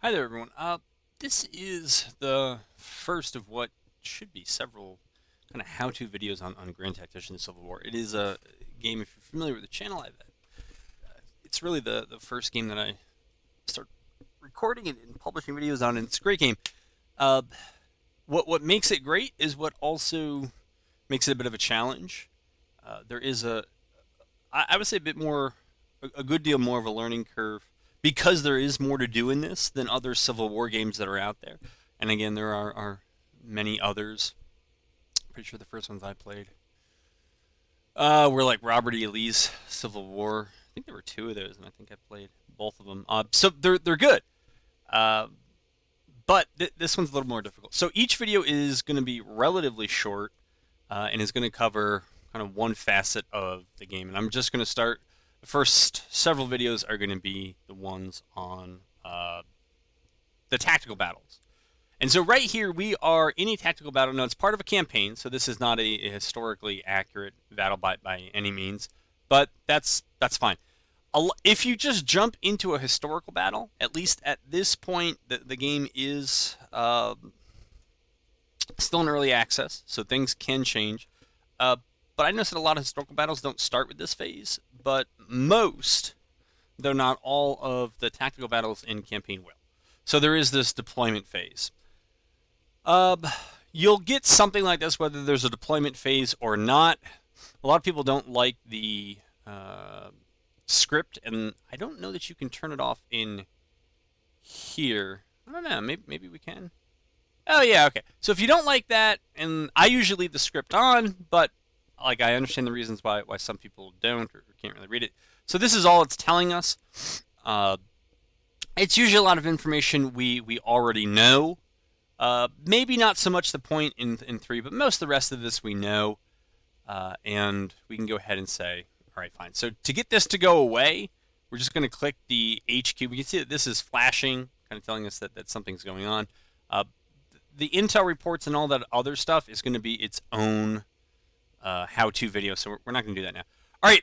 Hi there, everyone. This is the first of what should be several kind of how-to videos on Grand Tactician Civil War. It is a game, if you're familiar with the channel, it's really the first game that I start recording and publishing videos on, and it's a great game. Uh, what makes it great is what also makes it a bit of a challenge. There is I would say a bit more, a good deal more of a learning curve because there is more to do in this than other Civil War games that are out there. And again, there are many others. Pretty sure the first ones I played were like Robert E. Lee's Civil War. I think there were two of those, and I think I played both of them. So they're good. Uh, but this one's a little more difficult. So each video is going to be relatively short and is going to cover kind of one facet of the game. And I'm just going to start. The first several videos are going to be the ones on the tactical battles. And so right here we are in a tactical battle. Now it's part of a campaign, so this is not a historically accurate battle by any means, but that's fine. If you just jump into a historical battle, at least at this point, the game is still in early access, so things can change. But I noticed that a lot of historical battles don't start with this phase, but most, though not all, of the tactical battles in campaign will. So there is this deployment phase. You'll get something like this whether there's a deployment phase or not. A lot of people don't like the script, and I don't know that you can turn it off in here. I don't know. Maybe we can. Oh yeah, okay. So if you don't like that, and I usually leave the script on, but like I understand the reasons why some people don't or can't really read it. So this is all it's telling us. It's usually a lot of information we already know. Maybe not so much the point in 3, but most of the rest of this we know. And we can go ahead and say, all right, fine. So to get this to go away, we're just going to click the HQ. We can see that this is flashing, kind of telling us that something's going on. The intel reports and all that other stuff is going to be its own how-to video, so we're not going to do that now. All right,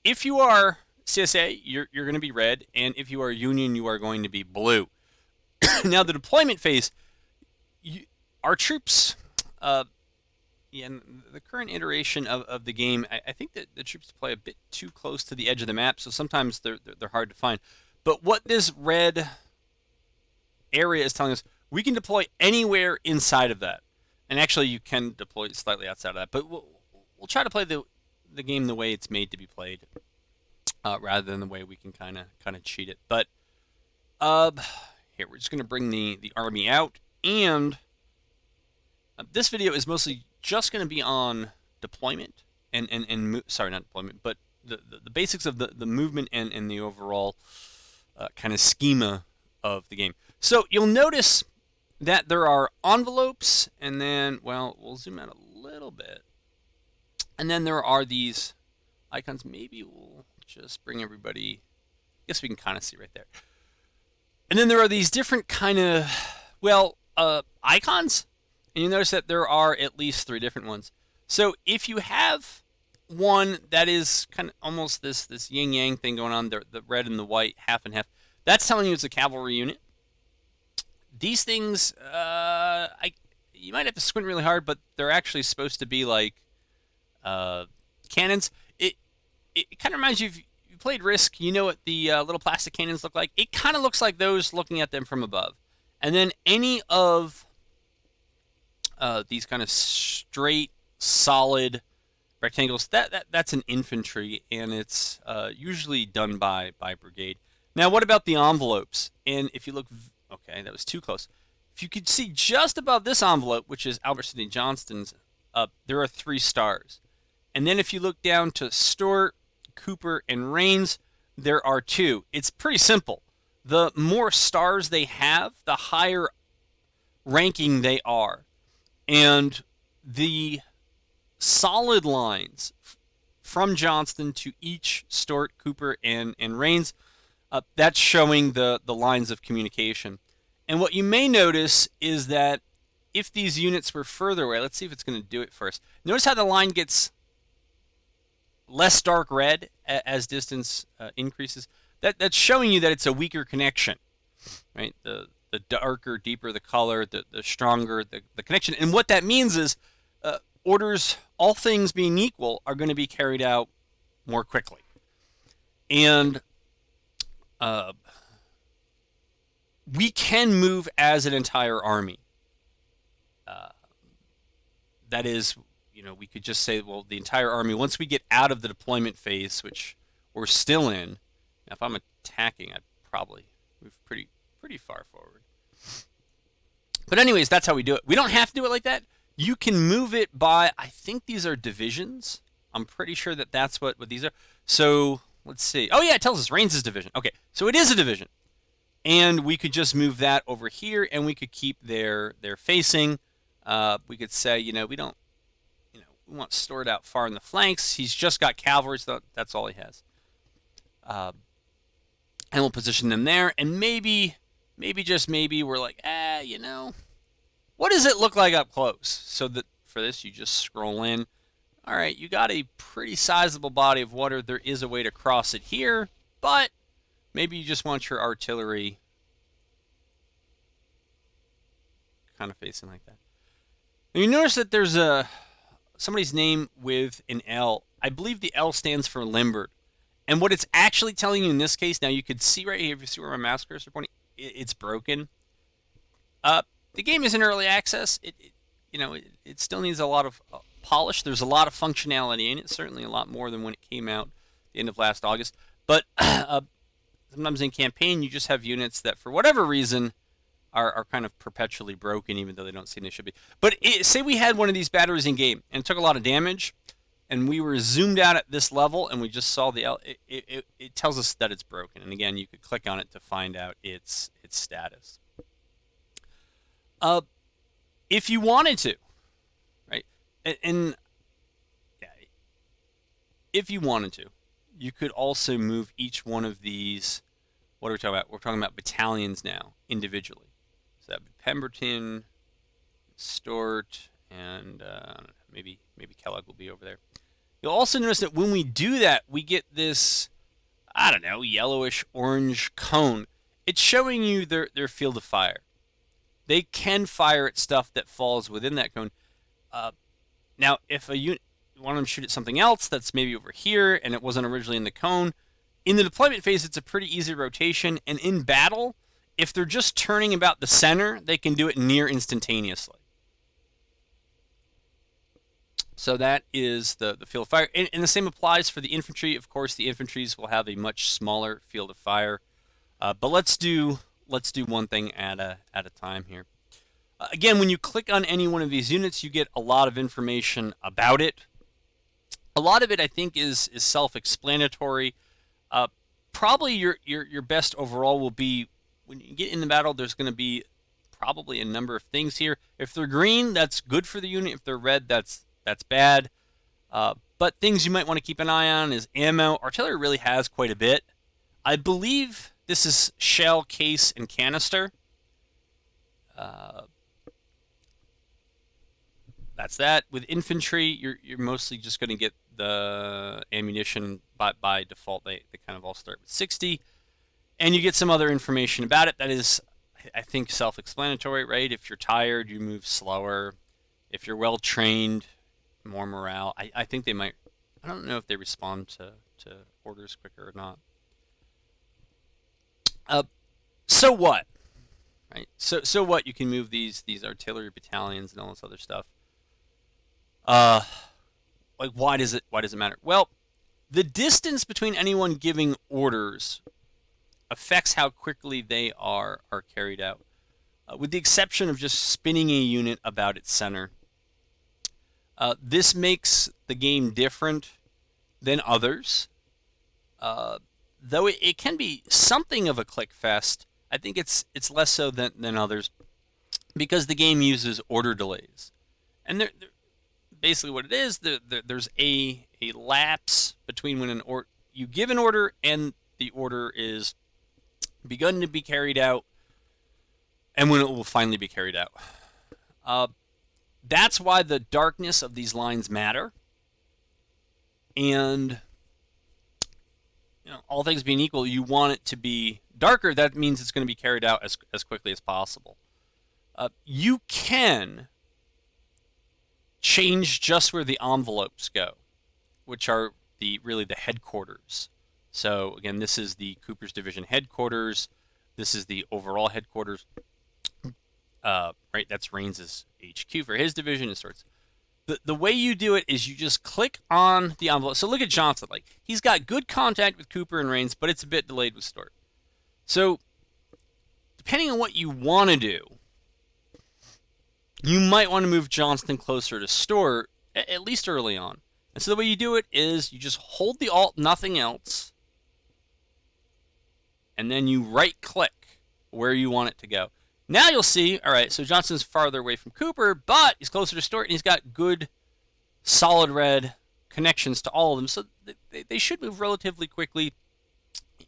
if you are CSA, you're going to be red, and if you are Union, you are going to be blue. Now, the deployment phase, our troops, in the current iteration of the game, I think that the troops play a bit too close to the edge of the map, so sometimes they're hard to find. But what this red area is telling us, we can deploy anywhere inside of that. And actually, you can deploy slightly outside of that. But we'll try to play the game the way it's made to be played, rather than the way we can kind of cheat it. But here, we're just going to bring the army out. And this video is mostly just going to be on deployment. Sorry, not deployment, but the basics of the movement and the overall kind of schema of the game. So you'll notice that there are envelopes, and then, well, we'll zoom out a little bit. And then there are these icons. Maybe we'll just bring everybody, I guess we can kind of see right there. And then there are these different kind of, well, icons. And you notice that there are at least 3 different ones. So if you have one that is kind of almost this yin-yang thing going on, the red and the white, half and half, that's telling you it's a cavalry unit. These things, you might have to squint really hard, but they're actually supposed to be like cannons. It kind of reminds you, if you played Risk, you know what the little plastic cannons look like. It kind of looks like those looking at them from above. And then any of these kind of straight, solid rectangles, that's an infantry, and it's usually done by brigade. Now, what about the envelopes? And if you look, okay, that was too close. If you could see just above this envelope, which is Albert Sidney Johnston's, there are 3 stars. And then if you look down to Stuart, Cooper, and Rains, there are 2. It's pretty simple. The more stars they have, the higher ranking they are. And the solid lines from Johnston to each Stuart, Cooper, and Rains, that's showing the lines of communication. And what you may notice is that if these units were further away, let's see if it's going to do it for us. Notice how the line gets less dark red as distance increases. That's showing you that it's a weaker connection. right? The darker, deeper the color, the stronger the connection. And what that means is orders, all things being equal, are going to be carried out more quickly. And we can move as an entire army. That is, we could just say, well, the entire army, once we get out of the deployment phase, which we're still in. Now, if I'm attacking, I'd probably move pretty far forward. But anyways, that's how we do it. We don't have to do it like that. You can move it by, I think these are divisions. I'm pretty sure that that's what these are. So let's see. Oh yeah, it tells us Reigns is division. Okay, so it is a division. And we could just move that over here, and we could keep their facing. We could say, we don't, we want stored out far in the flanks. He's just got cavalry, so that's all he has. And we'll position them there, and maybe just maybe we're like, what does it look like up close? So that for this, you just scroll in. All right, you got a pretty sizable body of water. There is a way to cross it here, but maybe you just want your artillery kind of facing like that. Now you notice that there's somebody's name with an L. I believe the L stands for limbered. And what it's actually telling you in this case, now you can see right here, if you see where my mouse cursor is pointing, it's broken. The game is in early access. It still needs a lot of polish. There's a lot of functionality in it, certainly a lot more than when it came out at the end of last August. But sometimes in campaign, you just have units that, for whatever reason, are kind of perpetually broken, even though they don't seem they should be. But say we had one of these batteries in game, and it took a lot of damage, and we were zoomed out at this level, and we just saw the L. It tells us that it's broken. And again, you could click on it to find out its status. If you wanted to, right? And if you wanted to, you could also move each one of these. What are we talking about? We're talking about battalions now, individually. So that would be Pemberton, Stort, and maybe Kellogg will be over there. You'll also notice that when we do that, we get this, yellowish orange cone. It's showing you their field of fire. They can fire at stuff that falls within that cone. Now, if a unit, you want them to shoot at something else that's maybe over here and it wasn't originally in the cone, in the deployment phase, it's a pretty easy rotation. And in battle, if they're just turning about the center, they can do it near instantaneously. So that is the field of fire. And the same applies for the infantry. Of course, the infantries will have a much smaller field of fire. But let's do one thing at a time here. Again, when you click on any one of these units, you get a lot of information about it. A lot of it, I think, is self-explanatory. Probably your best overall will be when you get in the battle. There's going to be probably a number of things here. If they're green, that's good for the unit. If they're red, that's bad. But things you might want to keep an eye on is ammo. Artillery really has quite a bit. I believe this is shell, case, and canister. That's that. With infantry, you're mostly just going to get the ammunition by default. They kind of all start with 60. And you get some other information about it that is, I think, self-explanatory, right? If you're tired, you move slower. If you're well-trained, more morale. I think they might. I don't know if they respond to orders quicker or not. So what? Right? So what? You can move these artillery battalions and all this other stuff. Like why does it matter? Well, the distance between anyone giving orders affects how quickly they are carried out, with the exception of just spinning a unit about its center. This makes the game different than others. Though it can be something of a click fest, I think it's less so than others, because the game uses order delays. And they're basically what it is, there's a lapse between when you give an order and the order is begun to be carried out and when it will finally be carried out. That's why the darkness of these lines matter. And all things being equal, you want it to be darker, that means it's going to be carried out as quickly as possible. You can change just where the envelopes go, which are really the headquarters. So again, this is the Cooper's Division headquarters. This is the overall headquarters. Right, that's Reigns' HQ for his division. It starts. The way you do it is you just click on the envelope. So look at Johnson. Like, he's got good contact with Cooper and Reigns, but it's a bit delayed with Stewart. So depending on what you want to do, you might want to move Johnston closer to Stewart, at least early on. And so the way you do it is you just hold the Alt, nothing else, and then you right-click where you want it to go. Now you'll see, all right, so Johnston's farther away from Cooper, but he's closer to Stewart, and he's got good, solid red connections to all of them. So they should move relatively quickly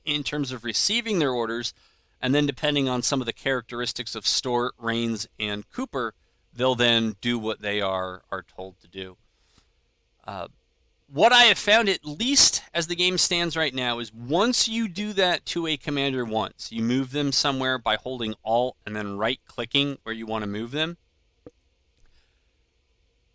in terms of receiving their orders, and then depending on some of the characteristics of Stewart, Reigns, and Cooper, they'll then do what they are told to do. What I have found, at least as the game stands right now, is once you do that to a commander once, you move them somewhere by holding Alt and then right-clicking where you want to move them,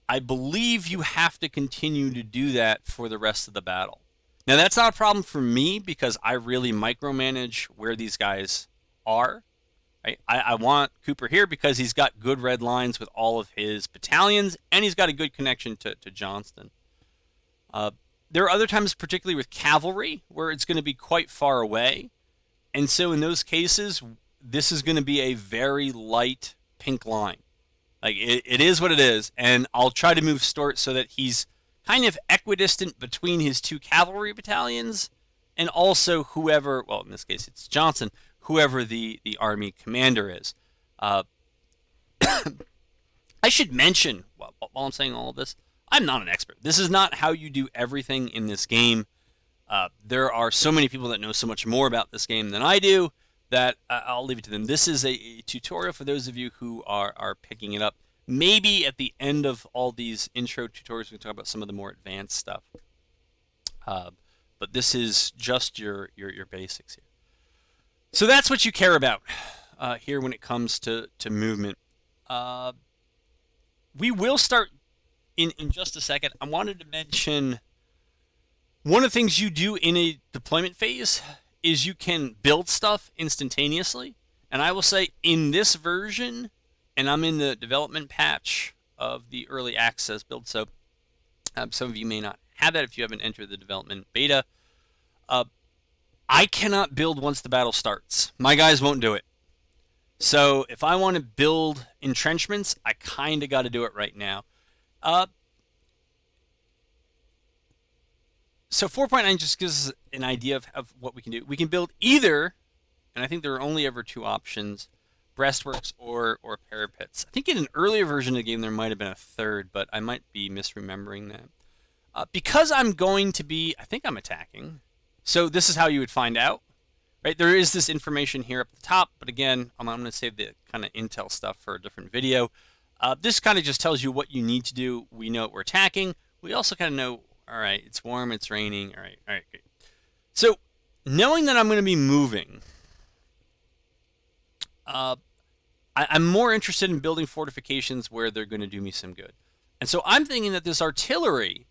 I believe you have to continue to do that for the rest of the battle. Now, that's not a problem for me because I really micromanage where these guys are. Right? I want Cooper here because he's got good red lines with all of his battalions, and he's got a good connection to Johnston. There are other times, particularly with cavalry, where it's going to be quite far away. And so in those cases, this is going to be a very light pink line. Like, it is what it is. And I'll try to move Stewart so that he's kind of equidistant between his two cavalry battalions and also whoever, well, in this case it's Johnson, whoever the army commander is. I should mention, while I'm saying all of this, I'm not an expert. This is not how you do everything in this game. There are so many people that know so much more about this game than I do that I'll leave it to them. This is a tutorial for those of you who are picking it up. Maybe at the end of all these intro tutorials, we can talk about some of the more advanced stuff. But this is just your basics here. So that's what you care about here when it comes to movement. We will start in just a second. I wanted to mention one of the things you do in a deployment phase is you can build stuff instantaneously. And I will say in this version, and I'm in the development patch of the early access build, so some of you may not have that if you haven't entered the development beta. I cannot build once the battle starts. My guys won't do it. So if I want to build entrenchments, I kind of got to do it right now. So 4.9 just gives us an idea of what we can do. We can build either, and I think there are only ever two options, breastworks or parapets. I think in an earlier version of the game there might have been a third, but I might be misremembering that. Because I'm going to be, I think I'm attacking, so this is how you would find out. Right, there is this information here up the top, but again, I'm going to save the kind of intel stuff for a different video. This kind of just tells you what you need to do. We know what we're attacking. We also kind of know, all right, it's warm, it's raining. All right, good. So knowing that I'm going to be moving, I'm more interested in building fortifications where they're going to do me some good. And so I'm thinking that this artillery,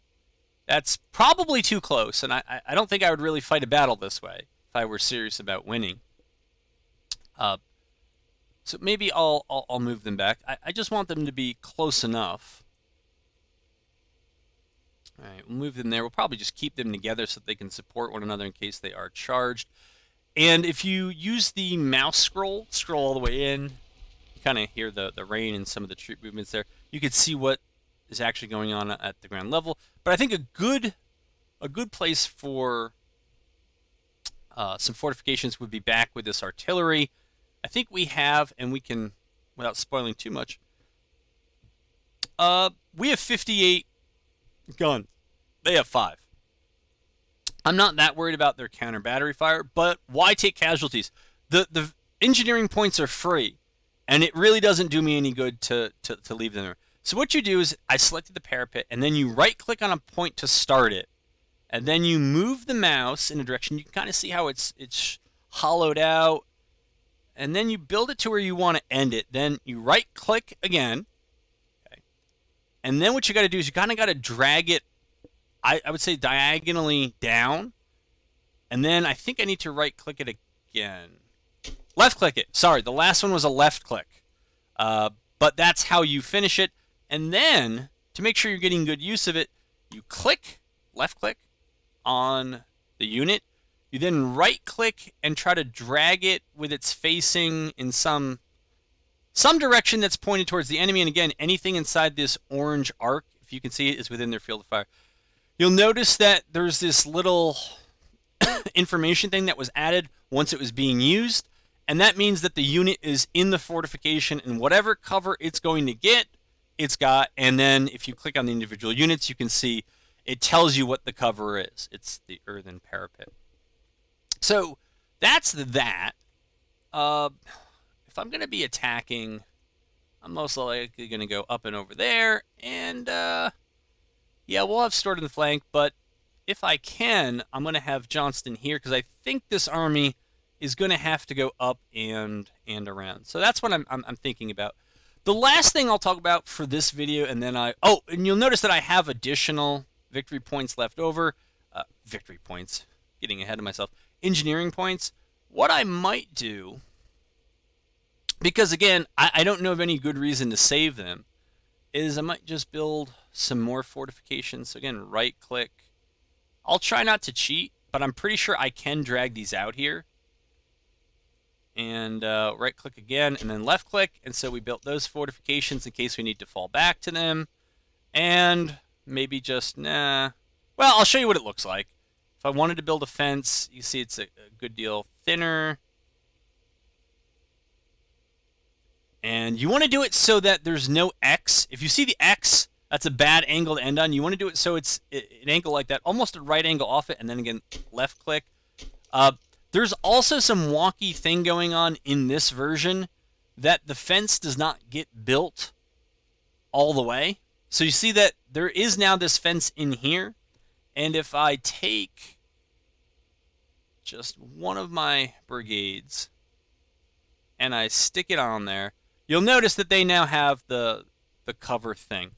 that's probably too close, and I don't think I would really fight a battle this way if I were serious about winning. So maybe I'll move them back. I just want them to be close enough. All right, we'll move them there. We'll probably just keep them together so that they can support one another in case they are charged. And if you use the mouse scroll all the way in, you kind of hear the rain and some of the troop movements there. You can see what is actually going on at the ground level. But I think a good place for some fortifications would be back with this artillery. I think we have, and we can, without spoiling too much, we have 58 guns. They have 5. I'm not that worried about their counter battery fire, but why take casualties? The engineering points are free, and it really doesn't do me any good to leave them there. So what you do is I selected the parapet, and then you right-click on a point to start it, and then you move the mouse in a direction. You can kind of see how it's hollowed out, and then you build it to where you want to end it. Then you right click again, okay? And then what you got to do is you kind of got to drag it, I would say diagonally down, and then I think I need to right click it again. Left click it. Sorry, the last one was a left click. But that's how you finish it. And then, to make sure you're getting good use of it, you click, left click, on the unit. You then right click and try to drag it with its facing in some direction that's pointed towards the enemy. And again, anything inside this orange arc, if you can see it, is within their field of fire. You'll notice that there's this little information thing that was added once it was being used. And that means that the unit is in the fortification, and whatever cover it's going to get, it's got. And then if you click on the individual units, you can see it tells you what the cover is. It's the earthen parapet. So that's that. If I'm going to be attacking, I'm most likely going to go up and over there. And, yeah, we'll have stored in the flank. But if I can, I'm going to have Johnston here, because I think this army is going to have to go up and around. So that's what I'm thinking about. The last thing I'll talk about for this video, and then and you'll notice that I have additional victory points left over. Victory points, getting ahead of myself. Engineering points. What I might do, because again, I don't know of any good reason to save them, is I might just build some more fortifications. So again, right click. I'll try not to cheat, but I'm pretty sure I can drag these out here. And right click again, and then left click. And so we built those fortifications in case we need to fall back to them. And maybe just, well, I'll show you what it looks like. If I wanted to build a fence, you see it's a good deal thinner. And you want to do it so that there's no X. If you see the X, that's a bad angle to end on. You want to do it so it's an angle like that, almost a right angle off it, and then again, left click. There's also some wonky thing going on in this version that the fence does not get built all the way. So you see that there is now this fence in here. And if I take just one of my brigades and I stick it on there, you'll notice that they now have the cover thing.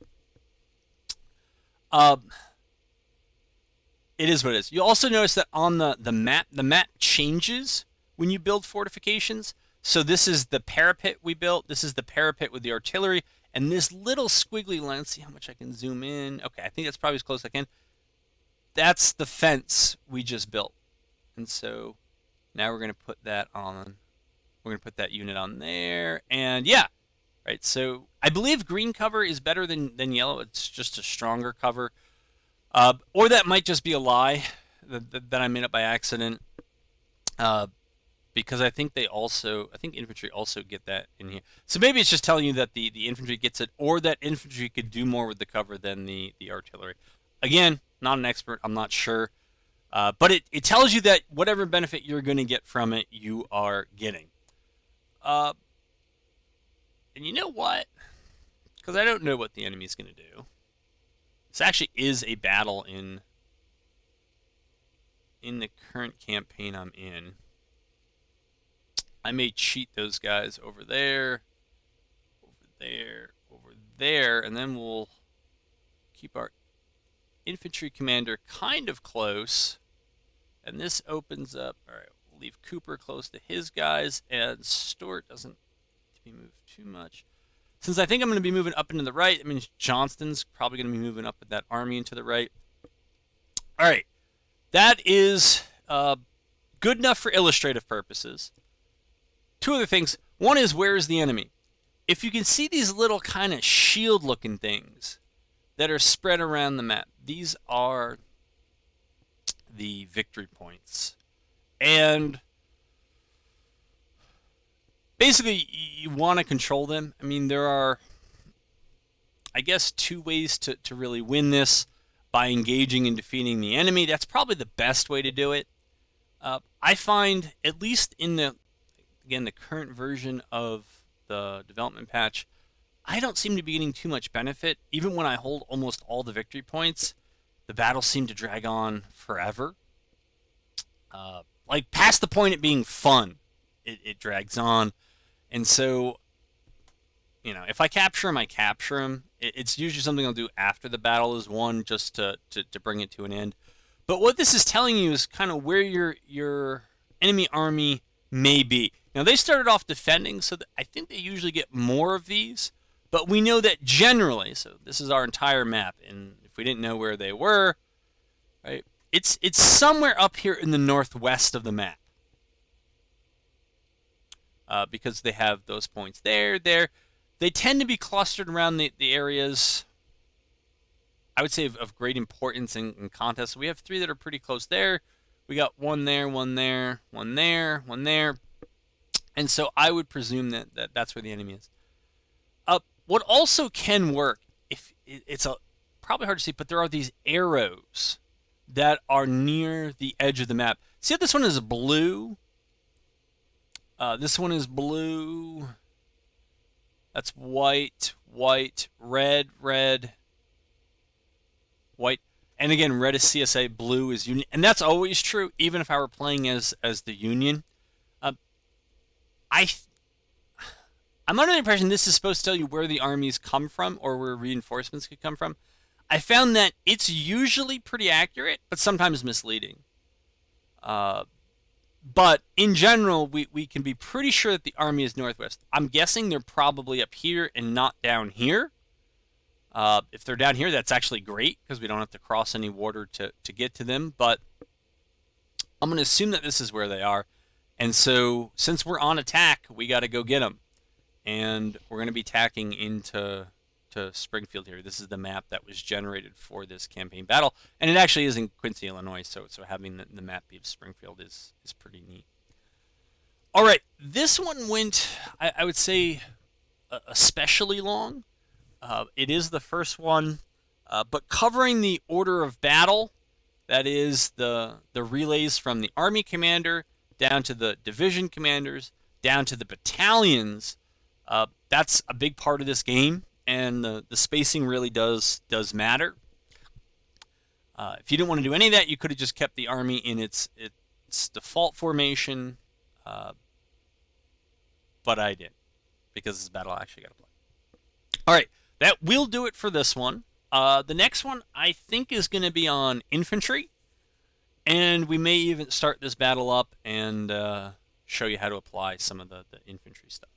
It is what it is. You'll also notice that on the map changes when you build fortifications. So this is the parapet we built. This is the parapet with the artillery. And this little squiggly line, let's see how much I can zoom in. Okay, I think that's probably as close as I can. That's the fence we just built. And so now we're going to put that on. We're going to put that unit on there. And yeah, right. So I believe green cover is better than yellow. It's just a stronger cover. Or that might just be a lie that I made up by accident. Because I think infantry also get that in here. So maybe it's just telling you that the infantry gets it, or that infantry could do more with the cover than the artillery. Again, not an expert. I'm not sure. But it tells you that whatever benefit you're going to get from it, you are getting. And you know what? Because I don't know what the enemy's going to do. This actually is a battle in the current campaign I'm in. I may cheat those guys over there, over there, and then we'll keep our infantry commander kind of close. And this opens up. All right, we'll leave Cooper close to his guys, and Stuart doesn't need to be moved too much. Since I think I'm going to be moving up into the right, that means Johnston's probably going to be moving up with that army into the right. All right, that is good enough for illustrative purposes. Two other things. One is, where is the enemy? If you can see these little kind of shield-looking things that are spread around the map, these are the victory points. And basically, you want to control them. I mean, there are, I guess, two ways to really win this: by engaging and defeating the enemy. That's probably the best way to do it. I find, at least in the current version of the development patch, I don't seem to be getting too much benefit. Even when I hold almost all the victory points, the battles seem to drag on forever. like past the point of being fun, it drags on. And so, if I capture him, I capture him. It's usually something I'll do after the battle is won, just to bring it to an end. But what this is telling you is kind of where your enemy army may be. Now, they started off defending, so I think they usually get more of these. But we know that generally, so this is our entire map, and if we didn't know where they were, right, it's somewhere up here in the northwest of the map. Because they have those points there. They tend to be clustered around the areas, I would say, of great importance in contests. We have 3 that are pretty close there. We got 1 there, 1 there, 1 there, 1 there. And so I would presume that that's where the enemy is. What also can work, if it's probably hard to see, but there are these arrows that are near the edge of the map. See how this one is blue? This one is blue. That's white, white, red, red, white. And again, red is CSA, blue is Union. And that's always true, even if I were playing as the Union. I'm under the impression this is supposed to tell you where the armies come from or where reinforcements could come from. I found that it's usually pretty accurate, but sometimes misleading. But in general, we can be pretty sure that the army is northwest. I'm guessing they're probably up here and not down here. If they're down here, that's actually great because we don't have to cross any water to get to them. But I'm going to assume that this is where they are. And so since we're on attack, we got to go get them. And we're going to be tacking into Springfield here. This is the map that was generated for this campaign battle. And it actually is in Quincy, Illinois, so having the map be of Springfield is pretty neat. All right, this one went, I would say, especially long. It is the first one, but covering the order of battle, that is the relays from the army commander down to the division commanders, down to the battalions. That's a big part of this game, and the spacing really does matter. If you didn't want to do any of that, you could have just kept the army in its default formation, but I did, because this battle I actually got to play. All right, that will do it for this one. The next one I think is going to be on infantry, and we may even start this battle up and show you how to apply some of the infantry stuff.